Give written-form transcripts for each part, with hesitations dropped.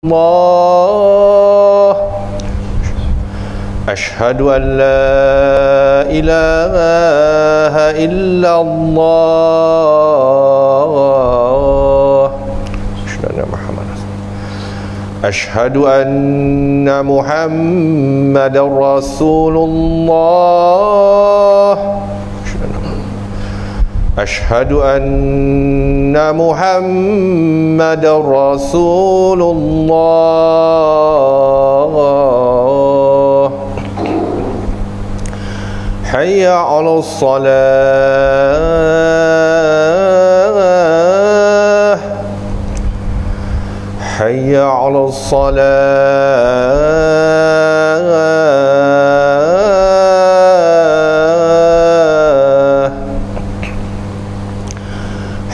الله أشهد أن لا إله إلا الله أشهد أن محمدا رسول الله أشهد أن محمدا رسول الله حي على الصلاة حي على الصلاة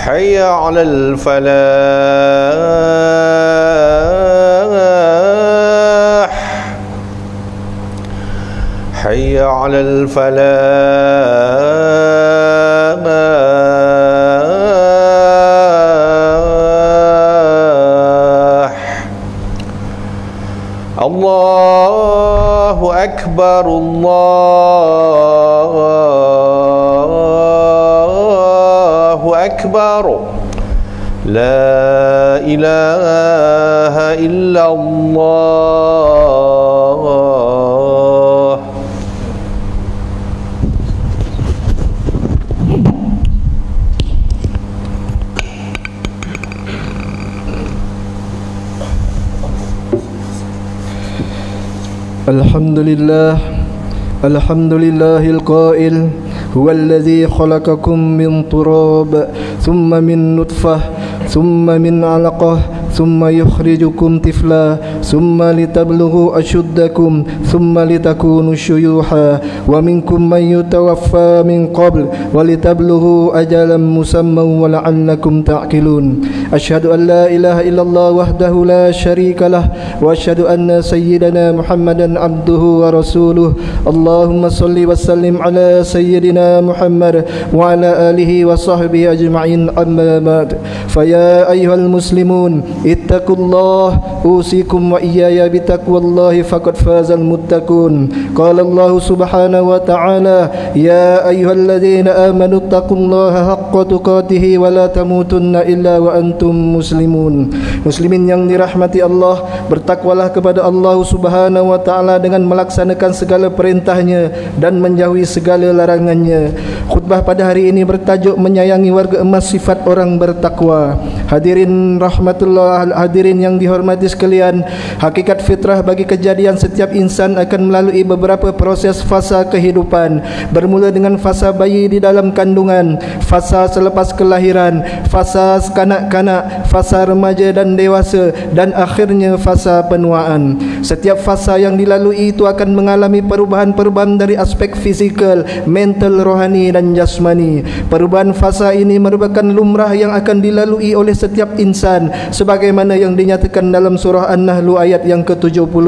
حي على الفلاح حي على الفلاح الله أكبر الله أكبر لا إله إلا الله الحمد لله القائل هو الذي خلقكم من تراب ثم من نطفة ثم من علقة ثم يخرجكم طفلا ثم لتبلغوا أشدكم ثم لتكونوا شيوخا ومنكم من يتوفى من قبل ولتبلغوا أجلا مسمى ولعلكم تعقلون أشهد أن لا إله إلا الله وحده لا شريك له وأشهد أن سيدنا محمدا عبده ورسوله اللهم صل وسلم على سيدنا محمد وعلى آله وصحبه أجمعين أما بعد فيا أيها المسلمون اتقوا الله أوصيكم وإياي بتقوى الله فقد فاز المتقون قال الله سبحانه وتعالى يا أيها الذين آمنوا اتقوا الله حق تقاته ولا تموتن إلا وأنتم مسlimun. Muslimin yang dirahmati Allah, bertakwalah kepada Allah Subhanahu wa taala dengan melaksanakan segala perintahnya dan menjauhi segala larangannya. Khutbah pada hari ini bertajuk menyayangi warga emas sifat orang bertakwa. Hadirin rahmatullah, hadirin yang dihormati sekalian, hakikat fitrah bagi kejadian setiap insan akan melalui beberapa proses fasa kehidupan, bermula dengan fasa bayi di dalam kandungan, fasa selepas kelahiran, fasa kanak-kanak, fasa remaja dan dewasa, dan akhirnya fasa penuaan. Setiap fasa yang dilalui itu akan mengalami perubahan-perubahan dari aspek fizikal, mental, rohani dan jasmani. Perubahan fasa ini merupakan lumrah yang akan dilalui oleh setiap insan sebagaimana yang dinyatakan dalam surah An-Nahl ayat yang ke-70.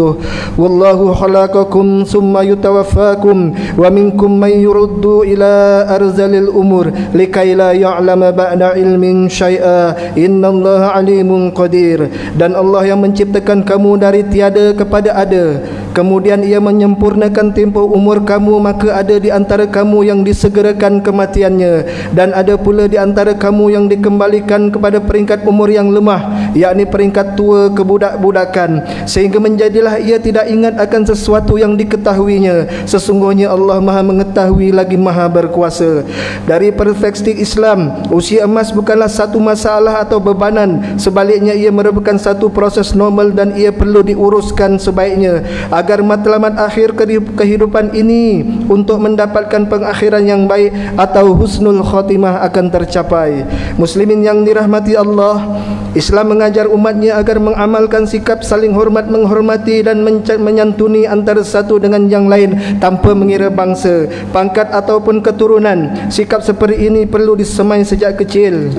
Wallahu khalaqakum summa yutawaffakum wa minkum man yuruddu ila arzalil umur likai la ya'lama ba'da ilmin syai'a innallaha alimun qadir. Dan Allah yang menciptakan kamu dari tiada kepada ada, kemudian ia menyempurnakan tempoh umur kamu, maka ada di antara kamu yang disegerakan kematiannya dan ada pula di antara kamu yang dikembalikan kepada peringkat umur yang lemah, yakni peringkat tua kebudak-budakan, sehingga menjadilah ia tidak ingat akan sesuatu yang diketahuinya. Sesungguhnya Allah Maha mengetahui lagi Maha berkuasa. Dari perspektif Islam, usia emas bukanlah satu masalah atau bebanan, sebaliknya ia merupakan satu proses normal dan ia perlu diuruskan sebaiknya agar matlamat akhir kehidupan ini untuk mendapatkan pengakhiran yang baik atau husnul khatimah akan tercapai. Muslimin yang dirahmati Allah, Islam mengajar umatnya agar mengamalkan sikap saling hormat menghormati dan menyantuni antara satu dengan yang lain tanpa mengira bangsa, pangkat ataupun keturunan. Sikap seperti ini perlu disemai sejak kecil.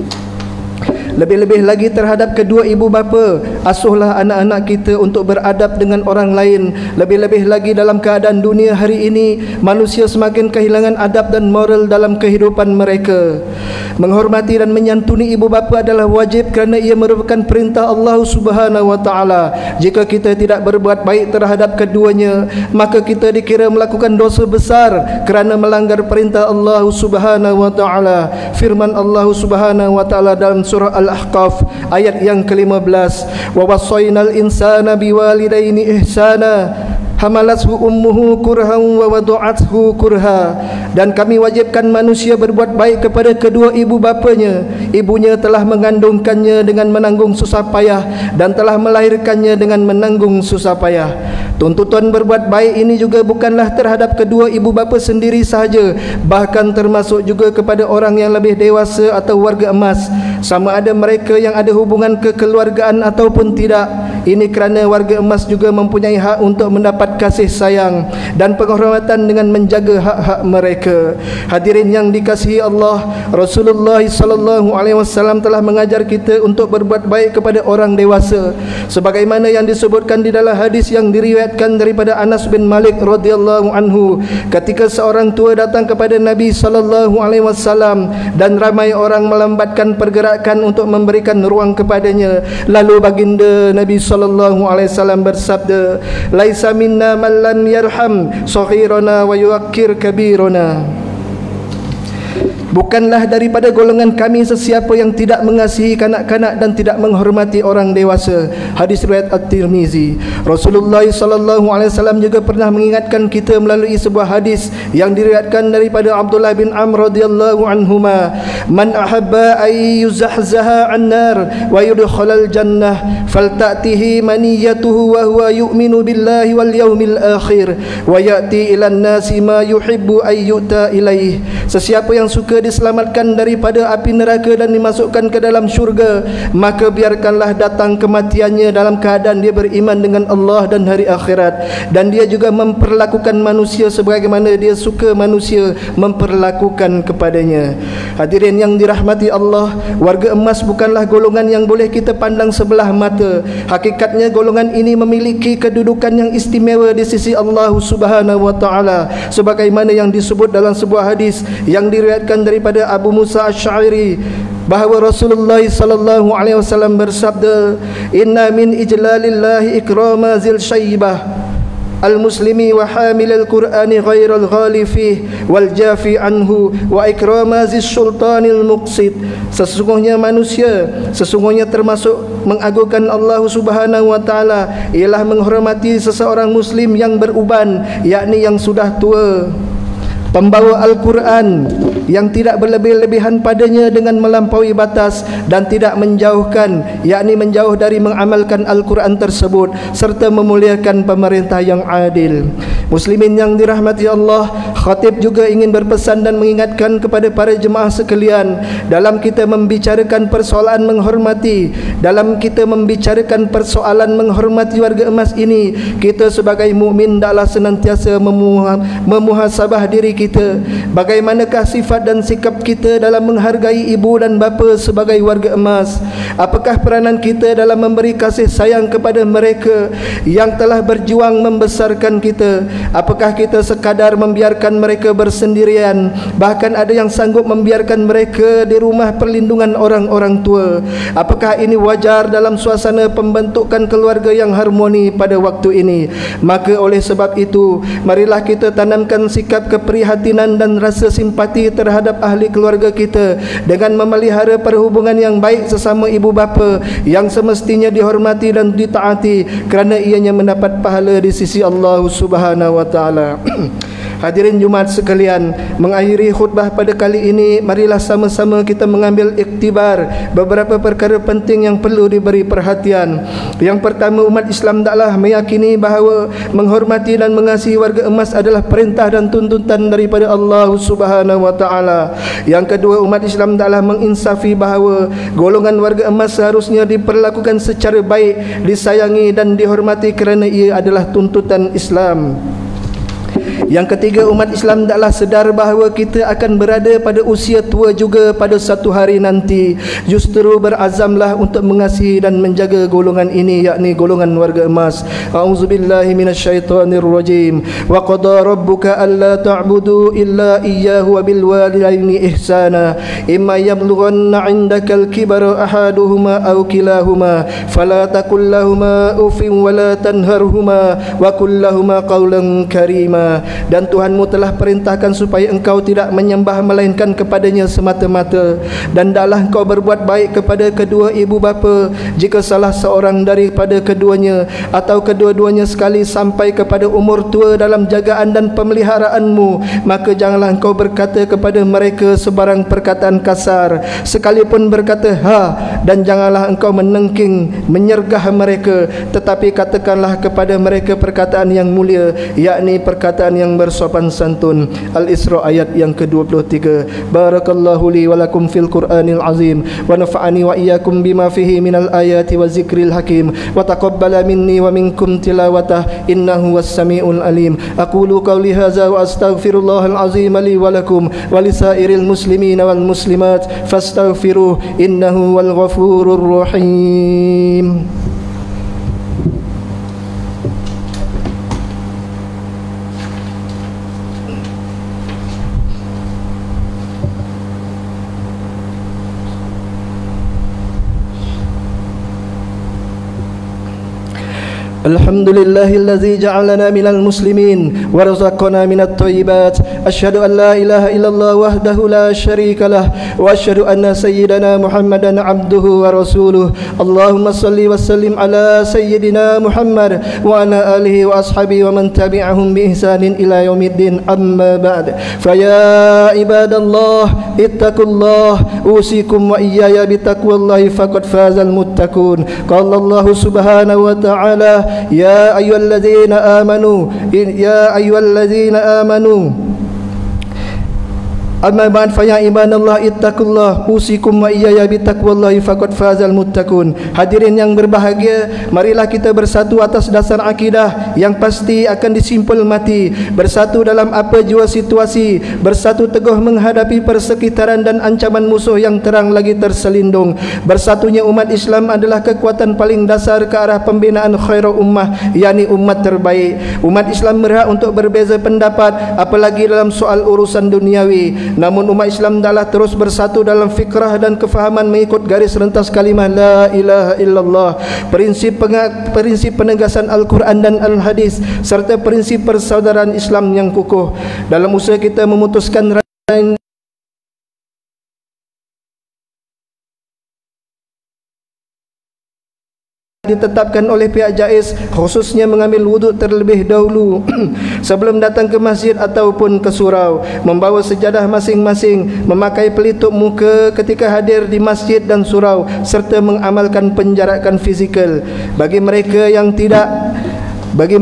Lebih-lebih lagi terhadap kedua ibu bapa, asuhlah anak-anak kita untuk beradab dengan orang lain. Lebih-lebih lagi dalam keadaan dunia hari ini, manusia semakin kehilangan adab dan moral dalam kehidupan mereka. Menghormati dan menyantuni ibu bapa adalah wajib kerana ia merupakan perintah Allah Subhanahu wa taala. Jika kita tidak berbuat baik terhadap keduanya, maka kita dikira melakukan dosa besar kerana melanggar perintah Allah Subhanahu wa taala. Firman Allah Subhanahu wa taala dalam surah Al-Ahqaf ayat yang ke-15, wa wasainal insana biwalidaini ihsana hamalathu ummuhu kurhan wa wada'athu kurha. Dan kami wajibkan manusia berbuat baik kepada kedua ibu bapanya. Ibunya telah mengandungkannya dengan menanggung susah payah dan telah melahirkannya dengan menanggung susah payah. Tuntutan berbuat baik ini juga bukanlah terhadap kedua ibu bapa sendiri sahaja, bahkan termasuk juga kepada orang yang lebih dewasa atau warga emas, sama ada mereka yang ada hubungan kekeluargaan ataupun tidak. Ini kerana warga emas juga mempunyai hak untuk mendapat kasih sayang dan penghormatan dengan menjaga hak-hak mereka. Hadirin yang dikasihi Allah, Rasulullah SAW telah mengajar kita untuk berbuat baik kepada orang dewasa, sebagaimana yang disebutkan di dalam hadis yang diriwayatkan daripada Anas bin Malik radhiyallahu anhu, ketika seorang tua datang kepada Nabi SAW dan ramai orang melambatkan pergerakan untuk memberikan ruang kepadanya. Lalu baginda Nabi SAW bersabda, laisa minna man lam yarham saghirana wa yuwaqqir kabirana. Bukanlah daripada golongan kami sesiapa yang tidak mengasihi kanak-kanak dan tidak menghormati orang dewasa. Hadis riwayat At-Tirmizi. Rasulullah SAW juga pernah mengingatkan kita melalui sebuah hadis yang diriwayatkan daripada Abdullah bin Amr radhiyallahu anhuma, man ahabba ay yuzahzaha an-nar wa yudkhalal jannah falta'tihi maniyatuhu wa huwa yu'minu billahi wal yawmil akhir wa ya'ti ilan nasi ma yuhibbu ay yu'ta ilaih. Sesiapa yang suka diselamatkan daripada api neraka dan dimasukkan ke dalam syurga, maka biarkanlah datang kematiannya dalam keadaan dia beriman dengan Allah dan hari akhirat, dan dia juga memperlakukan manusia sebagaimana dia suka manusia memperlakukan kepadanya. Hadirin yang dirahmati Allah, warga emas bukanlah golongan yang boleh kita pandang sebelah mata. Hakikatnya golongan ini memiliki kedudukan yang istimewa di sisi Allah Subhanahu wa taala, sebagaimana yang disebut dalam sebuah hadis yang diriwayatkan daripada Abu Musa Asy'ari bahawa Rasulullah SAW bersabda, inna min ijlalillahi ikrama zil syaibah al-muslimi wa hamil al-Qur'ani ghairal ghali fih wal jafi anhu wa ikrama zis sultanil muqsid. Sesungguhnya termasuk mengagungkan Allah Subhanahu wa taala ialah menghormati seseorang muslim yang beruban, yakni yang sudah tua, pembawa Al-Quran, yang tidak berlebih-lebihan padanya dengan melampaui batas dan tidak menjauhkan, yakni menjauh dari mengamalkan Al-Quran tersebut, serta memuliakan pemerintah yang adil. Muslimin yang dirahmati Allah, khatib juga ingin berpesan dan mengingatkan kepada para jemaah sekalian, dalam kita membicarakan persoalan menghormati warga emas ini, kita sebagai mukmin hendaklah senantiasa memuhasabah diri kita. Bagaimanakah sifat dan sikap kita dalam menghargai ibu dan bapa sebagai warga emas? Apakah peranan kita dalam memberi kasih sayang kepada mereka yang telah berjuang membesarkan kita? Apakah kita sekadar membiarkan mereka bersendirian, bahkan ada yang sanggup membiarkan mereka di rumah perlindungan orang-orang tua? Apakah ini wajar dalam suasana pembentukan keluarga yang harmoni pada waktu ini? Maka oleh sebab itu, marilah kita tanamkan sikap keprihatinan dan rasa simpati terhadap ahli keluarga kita dengan memelihara perhubungan yang baik sesama ibu bapa yang semestinya dihormati dan ditaati, kerana ianya mendapat pahala di sisi Allah Subhanahu wa taala. Hadirin Jumaat sekalian, mengakhiri khutbah pada kali ini, marilah sama-sama kita mengambil iktibar beberapa perkara penting yang perlu diberi perhatian. Yang pertama, umat Islam hendaklah meyakini bahawa menghormati dan mengasihi warga emas adalah perintah dan tuntutan daripada Allah Subhanahu wa taala. Yang kedua, umat Islam hendaklah menginsafi bahawa golongan warga emas seharusnya diperlakukan secara baik, disayangi dan dihormati kerana ia adalah tuntutan Islam. Yang ketiga, umat Islam hendaklah sedar bahawa kita akan berada pada usia tua juga pada satu hari nanti. Justru berazamlah untuk mengasihi dan menjaga golongan ini, yakni golongan warga emas. A'udzubillahi minasyaitonirrajim. Wa qada rabbuka alla ta'budu illa iyyahu wa bil walidaini ihsana. Imma yablughanna 'indaka al-kibara ahaduhuma aw kilahuma fala taqul lahumā uffin wa la tanharhumā wa qul lahumā qawlan karīmā. Dan Tuhanmu telah perintahkan supaya engkau tidak menyembah melainkan kepadanya semata-mata, dan hendaklah engkau berbuat baik kepada kedua ibu bapa jika salah seorang daripada keduanya atau kedua-duanya sekali sampai kepada umur tua dalam jagaan dan pemeliharaanmu, maka janganlah engkau berkata kepada mereka sebarang perkataan kasar, sekalipun berkata ha, dan janganlah engkau menengking menyergah mereka, tetapi katakanlah kepada mereka perkataan yang mulia, yakni perkataan yang bersopan santun. Al-Isra ayat yang ke-23. Barakallahu li wa lakum fil Qur'anil azim wa nafa'ani wa iyyakum bima fihi minal ayati wa zikril hakim wa taqabbala minni wa minkum tilawatah innahu was-sami'ul alim. Aqulu qawli hadza wa astaghfirullahal azim li wa lakum wa lisairil muslimina wal muslimat fastaghfiruh innahu wal ghafurur rahim. Alhamdulillahilladzi ja'alana minal muslimin wa razaqana minat thayyibat. Asyhadu an la ilaha illallah wahdahu la syarikalah wa asyhadu anna sayyidana Muhammadan abduhu wa rasuluh. Allahumma salli wa sallim ala sayyidina Muhammad wa ala alihi wa ashabihi wa man tabi'ahum bi ihsanin ila yaumiddin. Amma ba'd. Fa ya ibadallah ittaqullah usikum wa iyaya bi taqwallahi faqad fazal muttaqun. Qala Allah subhanahu wa ta'ala يا أيها الذين آمنوا Amma ba'd fa ya ibadallah ittaqullah usikum wa iyaya bittaqwallahi faqad fazal muttaqun. Hadirin yang berbahagia, marilah kita bersatu atas dasar akidah yang pasti akan disimpul mati, bersatu dalam apa jua situasi, bersatu teguh menghadapi persekitaran dan ancaman musuh yang terang lagi terselindung. Bersatunya umat Islam adalah kekuatan paling dasar ke arah pembinaan khairul ummah, yakni umat terbaik. Umat Islam berhak untuk berbeza pendapat, apalagi dalam soal urusan duniawi. Namun umat Islam adalah terus bersatu dalam fikrah dan kefahaman mengikut garis rentas kalimah la ilaha illallah, prinsip penegasan Al-Quran dan Al-Hadis, serta prinsip persaudaraan Islam yang kukuh. Dalam usaha kita memutuskan ditetapkan oleh pihak JAIS, khususnya mengambil wuduk terlebih dahulu sebelum datang ke masjid ataupun ke surau, membawa sejadah masing-masing, memakai pelitup muka ketika hadir di masjid dan surau, serta mengamalkan penjarakan fizikal. Bagi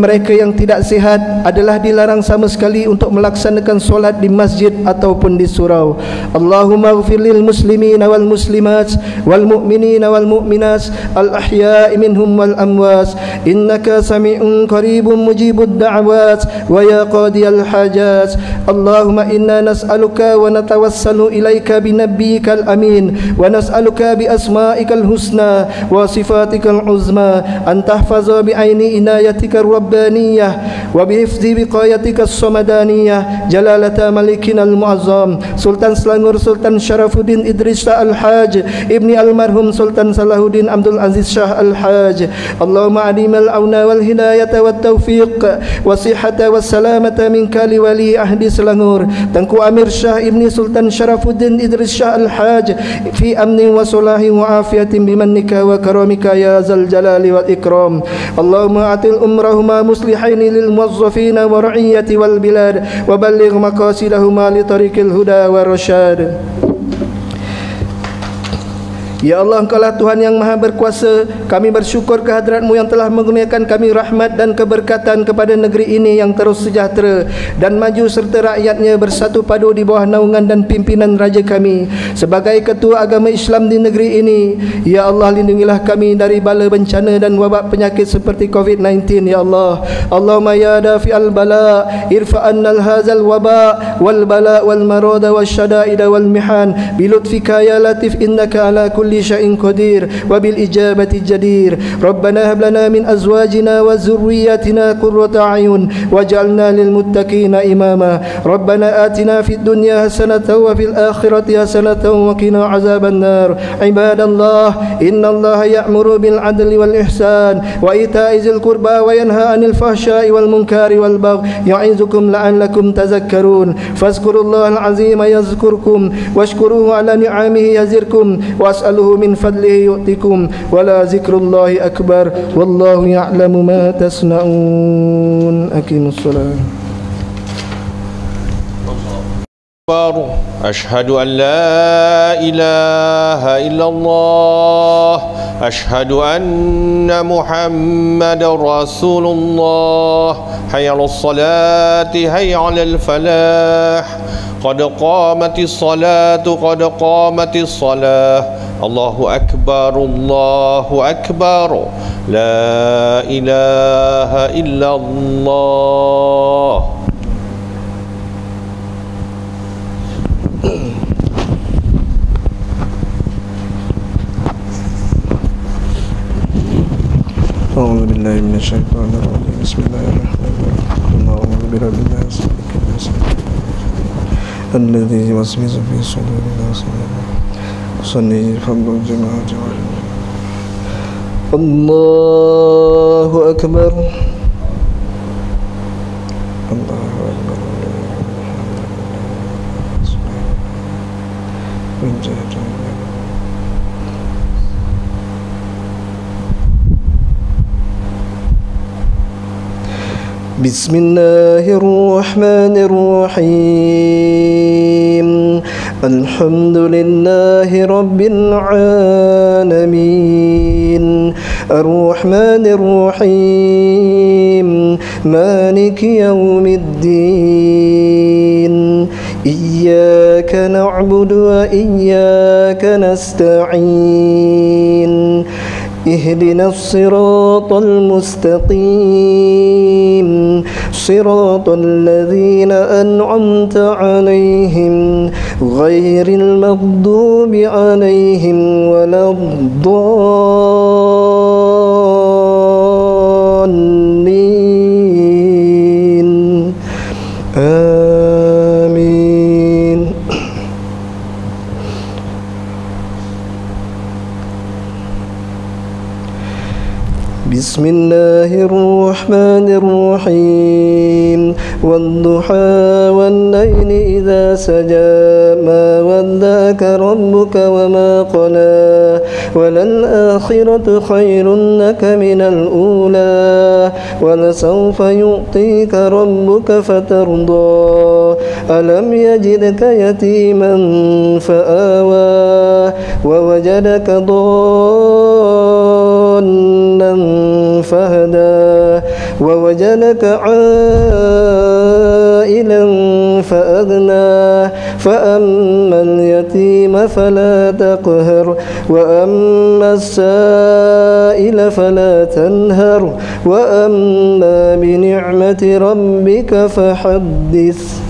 mereka yang tidak sihat adalah dilarang sama sekali untuk melaksanakan solat di masjid ataupun di surau. Allahumma ighfir lil muslimina wal muslimat wal mu'minina wal mu'minat al ahya'i minhum wal amwas innaka sami'un qaribun mujibud da'wat wa ya qadiyal hajat. Allahumma inna nas'aluka wa natawassalu ilaika bi nabiyyikal amin wa nas'aluka bi asma'ikal husna wa sifatikal uzma an tahfaza bi aini inayatika الربانية وبحفظ بقايتك الصمدانية جلالة ملكنا المعظم سلطان Selangor Sultan Syarafuddin Idris Shah Al-Haj ibni almarhum Sultan Salahuddin Abdul Aziz Shah Al-Haj. Allahumma adimal auna wal hidayata wat taufiq wasihata wassalamata minka li wali ahdi Selangor Tengku Amir Shah ibni Sultan Syarafuddin Idris Shah Al-Haj fi amnin wa sulahi wa afiyatin bimannika wa karamika ya zal jalali wal ikram. Allahumma atil umrahuma muslihaini lil muwazzafina wa ra'iyati wal bilad wa balligh maqasidahuma li tariqil huda wa rasyad. Ya Allah, Engkaulah Tuhan yang Maha Berkuasa. Kami bersyukur kehadrat-Mu yang telah mengurniakan kami rahmat dan keberkatan kepada negeri ini yang terus sejahtera dan maju serta rakyatnya bersatu padu di bawah naungan dan pimpinan Raja kami. Sebagai ketua agama Islam di negeri ini, Ya Allah, lindungilah kami dari bala bencana dan wabak penyakit seperti COVID-19, Ya Allah. Allahumma ya dafi'al bala, irfa'annal hazal waba wal bala wal marada wal syada'ida wal mihan bilutfika ya latif innaka ala kulli شيء قدير وبالإجابة جدير. ربنا هب لنا من أزواجنا وذرياتنا قرة أعين واجعلنا للمتقين إماما. ربنا آتنا في الدنيا حسنة وفي الآخرة حسنة وقنا عذاب النار. عباد الله، إن الله يأمر بالعدل والإحسان وإيتاء ذي القربى وينهى عن الفحشاء والمنكر والبغي يعظكم لعلكم تذكرون. فاذكروا الله العظيم يذكركم واشكروه على نعمه يزدكم واسألوه من فضله يؤتكم ولا ذكر الله أكبر والله يعلم ما تصنعون. أقيموا الصلاة. أشهد أن لا إله إلا الله أشهد أن محمد رسول الله حي على الصلاة حي على الفلاح قد قامت الصلاة قد قامت الصلاة الله أكبر لا إله إلا الله. أعوذ بالله من الشيطان الرجيم. بسم الله الرحمن الرحيم. اللهم برب الناس مالك الناس الذي يوسوس في صدور الناس صلي فضل الجماعة. الله أكبر الله أكبر. بسم الله الرحمن الرحيم. الحمد لله رب العالمين الرحمن الرحيم مالك يوم الدين إياك نعبد وإياك نستعين اهدنا الصراط المستقيم صراط الذين أنعمت عليهم غير المغضوب عليهم ولا الضالين. آمين. بسم الله الرحمن الرحيم والضحى والليل إذا سجى ما ودعك ربك وما قلى وللآخرة خير لك من الأولى ولسوف يعطيك ربك فترضى ألم يجدك يتيما فآوى ووجدك ضالا فهدى ووجدك عائلا فأغنى فأما اليتيم فلا تقهر وأما السائل فلا تنهر وأما بنعمة ربك فحدث.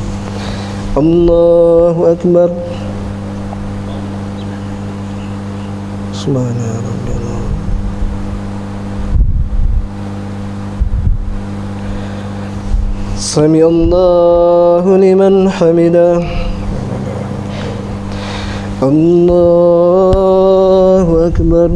الله أكبر. سبحان ربنا. سمع الله لمن حمده. الله أكبر.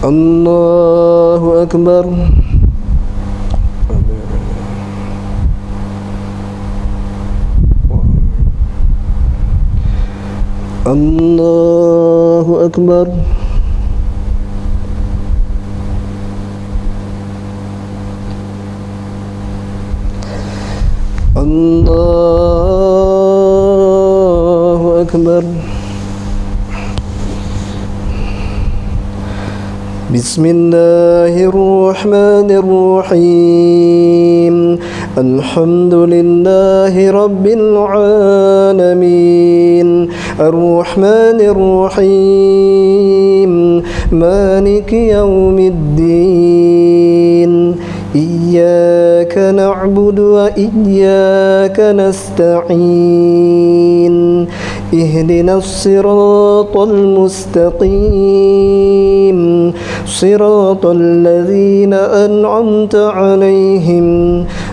الله أكبر. الله أكبر. الله أكبر. بسم الله الرحمن الرحيم. الحمد لله رب العالمين الرحمن الرحيم مالك يوم الدين إياك نعبد وإياك نستعين اهدنا الصراط المستقيم صراط الذين أنعمت عليهم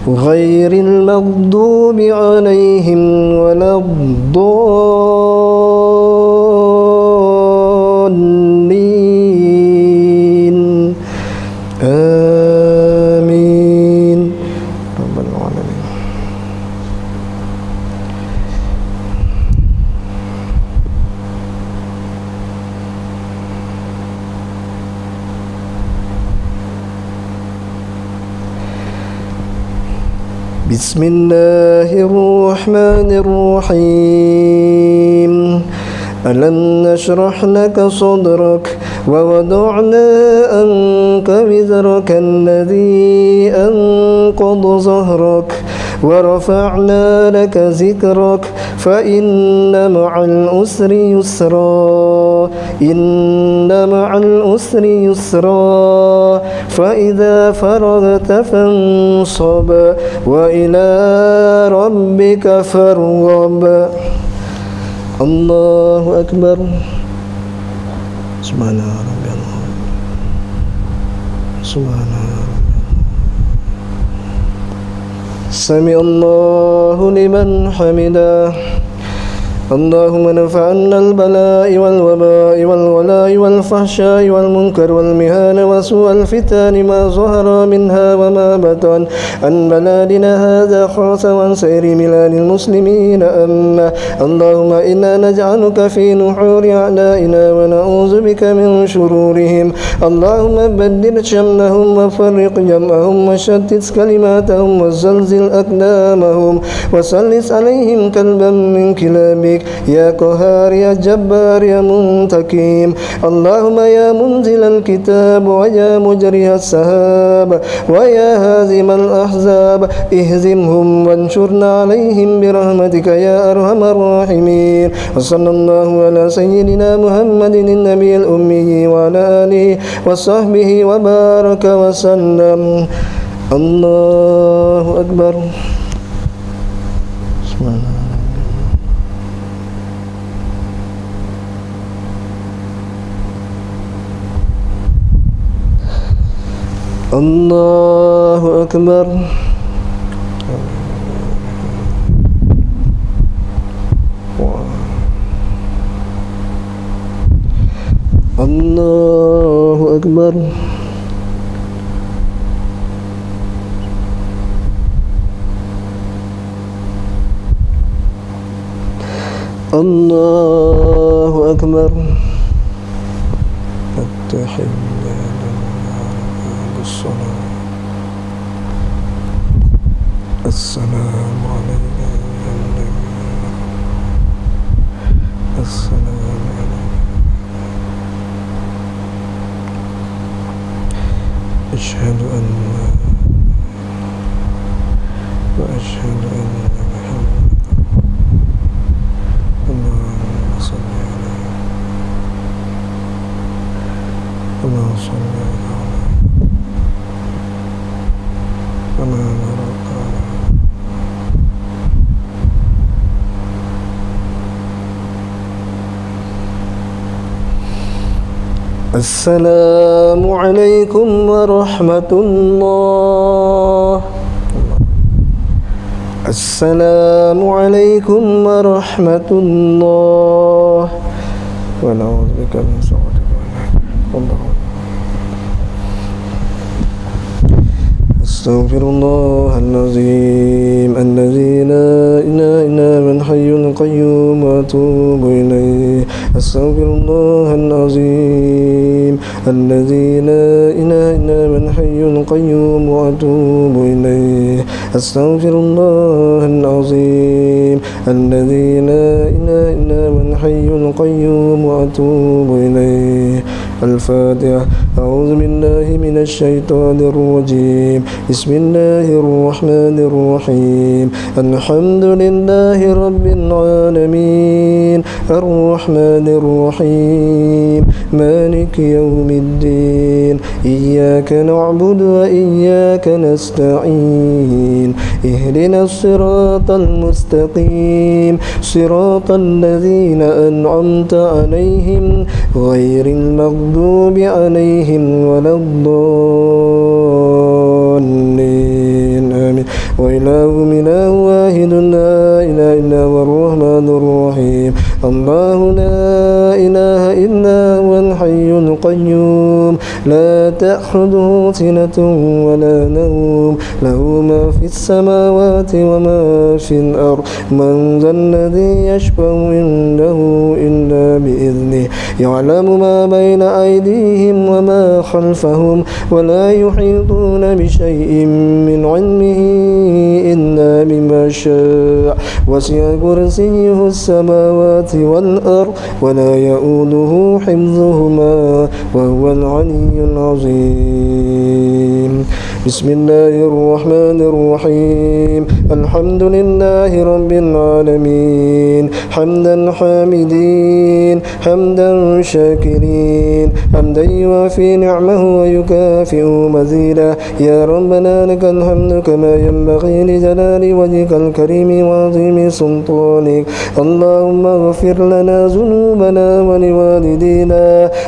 غير المغضوب عليهم ولا الضالين آمين رب العالمين. بسم الله الرحمن الرحيم. ألم نشرح لك صدرك ووضعنا عنك وزرك الذي أنقض ظهرك ورفعنا لك ذكرك فإن مع العسر يسرا إن مع العسر يسرا فإذا فرغت فانصب وإلى ربك فارغب. الله أكبر. سبحان ربي العظيم. سبحان سمع الله لمن حمده. اللهم نفعنا البلاء والوباء والولاء والفحشاء والمنكر والمهان وسوء الفتن ما ظهر منها وما بطن عن بلادنا هذا خاصة وعن سائر بلاد المسلمين أما. اللهم إنا نجعلك في نحور أعدائنا ونعوذ بك من شرورهم. اللهم بدل شملهم وفرق جمعهم وشتت كلماتهم وزلزل أقدامهم وسلس عليهم كلبا من كلابك يا قهار يا جبار يا منتقم. اللهم يا منزل الكتاب ويا مجري السحاب ويا هازم الأحزاب اهزمهم وانشرنا عليهم برحمتك يا أرحم الراحمين. وصلى الله على سيدنا محمد النبي الأمي وعلى آله وصحبه وبارك وسلم. الله أكبر. بسم الله. الله أكبر. الله أكبر. الله أكبر. السلام علينا السلام علينا. أشهد أن لا وأشهد أن محمدا. اللهم صل على اللهم صل على وما بارك على. السلام عليكم ورحمة الله. السلام عليكم ورحمة الله. ونعوذ بك من سخط الله. أستغفر الله العظيم الذي لا إله إلا هو الحي القيوم وأتوب إليه. أستغفر الله العظيم الذي لا إله إلا هو الحي القيوم وأتوب إليه. أستغفر الله العظيم الذي لا إله إلا هو الحي القيوم وأتوب إليه. الفاتحة. أعوذ بالله من الشيطان الرجيم. بسم الله الرحمن الرحيم. الحمد لله رب العالمين الرحمن الرحيم مالك يوم الدين إياك نعبد وإياك نستعين اهدنا الصراط المستقيم صراط الذين أنعمت عليهم غير المغضوب عليهم ولا الضالين آمين. وإلهكم إله واحد لا إله إلا هو الرحمن الرحيم. الله لا إله إلا هو الحي القيوم لا تأخذه سنة ولا نوم له ما في السماوات وما في الأرض من ذا الذي يشفع عنده إلا بإذنه يعلم ما بين أيديهم وما خلفهم ولا يحيطون بشيء من علمه إلا بما شاء وسع كرسيه السماوات والأرض ولا يؤوده حفظهما وهو العلي العظيم. بسم الله الرحمن الرحيم. الحمد لله رب العالمين حمدا حامدين حمدا شاكرين حمدا يوافي نعمه ويكافئ مزيدا. يا ربنا لك الحمد كما ينبغي لجلال وجهك الكريم وعظيم سلطانك. اللهم اغفر لنا ذنوبنا ولوالدينا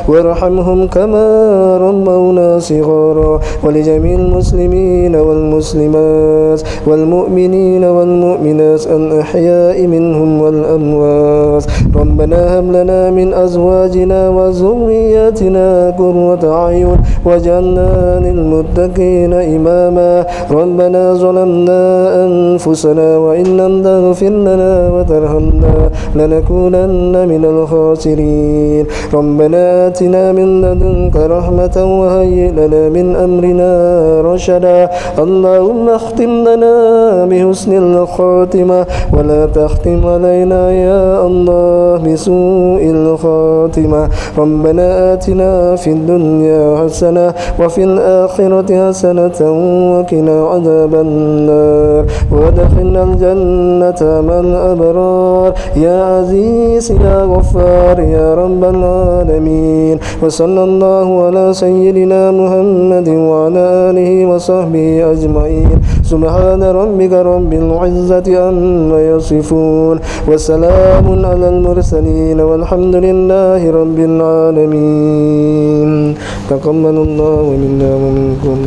وارحمهم كما ربونا صغارا ولجميع المسلمين والمسلمات والمؤمنين والمؤمنات الأحياء منهم والأموات. ربنا هب لنا من أزواجنا وذرياتنا قرة أعين واجعلنا للمتقين إماما. ربنا ظلمنا أنفسنا وإن لم تغفر لنا وترحمنا لنكونن من الخاسرين. ربنا آتنا من لدنك رحمة وهيئ لنا من أمرنا رشدا. اللهم اختم لنا بحسن الخاتمة ولا تختم علينا يا الله بسوء الخاتمة. ربنا آتنا في الدنيا حسنة وفي الآخرة حسنة وقنا عذاب النار وادخلنا الجنة مع الأبرار يا عزيز يا غفار يا رب العالمين. وصلى الله على سيدنا محمد وعلى آله وصحبه أجمعين. سبحان ربك رب العزة عما يصفون وسلام على المرسلين والحمد لله رب العالمين. تقبل الله منا ومنكم.